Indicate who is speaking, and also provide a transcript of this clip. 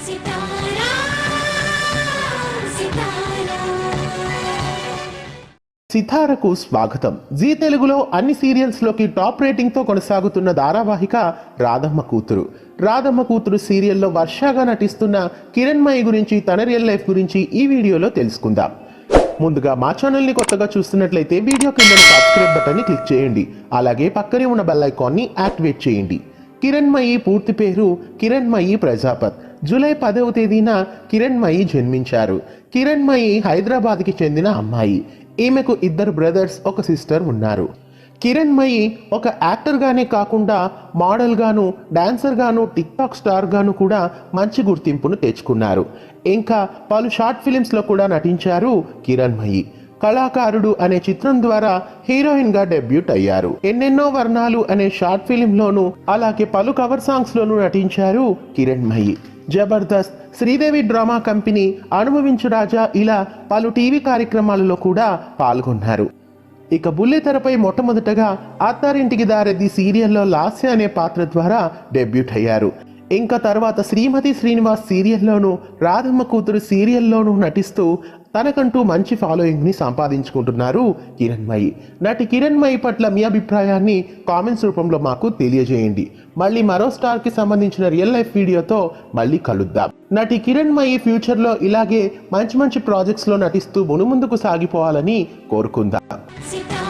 Speaker 1: సితారా సితారా
Speaker 2: సితారకు స్వాగతం. జీ తెలుగులో అన్ని సీరియల్స్లోకి టాప్ రేటింగ్తో కొనసాగుతున్న ధారావాహిక రాధమ్మ కూతురు. రాధమ్మ కూతురు సీరియల్లో వర్షగా నటిస్తున్న కిరణ్మయి గురించి, తన రియల్ లైఫ్ గురించి ఈ వీడియోలో తెలుసుకుందాం. ముందుగా మా ఛానల్ని కొత్తగా చూస్తున్నట్లయితే వీడియో కింద సబ్స్క్రైబ్ బటన్ని క్లిక్ చేయండి. అలాగే పక్కనే ఉన్న బెల్ ఐకాన్ని యాక్టివేట్ చేయండి. కిరణ్మయి పూర్తి పేరు కిరణ్మయి ప్రజాపత్. జూలై 10వ తేదీన కిరణ్మయి జన్మించారు. కిరణ్మయి హైదరాబాద్కి చెందిన అమ్మాయి. ఈమెకు 2 బ్రదర్స్, 1 సిస్టర్ ఉన్నారు. కిరణ్మయి ఒక యాక్టర్గానే కాకుండా మోడల్గాను, డాన్సర్గాను, టిక్టాక్ స్టార్గాను కూడా మంచి గుర్తింపును తెచ్చుకున్నారు. ఇంకా పలు షార్ట్ ఫిలిమ్స్లో కూడా నటించారు కిరణ్మయి. కళాకారుడు అనే చిత్రం ద్వారా హీరోయిన్గా డెబ్యూట్ అయ్యారు. ఎన్నెన్నో వర్ణాలు అనే షార్ట్ ఫిలింలోనూ, అలాగే పలు కవర్ సాంగ్స్లోనూ నటించారు కిరణ్మయి. జబర్దస్త్, శ్రీదేవి డ్రామా కంపెనీ, అనుభవించు రాజా ఇలా పలు టీవీ కార్యక్రమాలలో కూడా పాల్గొన్నారు. ఇక బుల్లితెరపై మొట్టమొదటగా అత్తారింటికి దారెది సీరియల్లో లాస్య అనే పాత్ర ద్వారా డెబ్యూట్ అయ్యారు. ఇంకా తర్వాత శ్రీమతి శ్రీనివాస్ సీరియల్లోనూ, రాధమ్మ కూతురు సీరియల్లోనూ నటిస్తూ తనకంటూ మంచి ఫాలోయింగ్ని సంపాదించుకుంటున్నారు కిరణ్మయి. నటి కిరణ్మయి పట్ల మీ అభిప్రాయాన్ని కామెంట్స్ రూపంలో మాకు తెలియజేయండి. మళ్ళీ మరో స్టార్కి సంబంధించిన రియల్ లైఫ్ వీడియోతో మళ్ళీ కలుద్దాం. నటి కిరణ్మయి ఫ్యూచర్లో ఇలాగే మంచి మంచి ప్రాజెక్ట్స్లో నటిస్తూ మునుముందుకు సాగిపోవాలని కోరుకుందాం.
Speaker 1: సితారా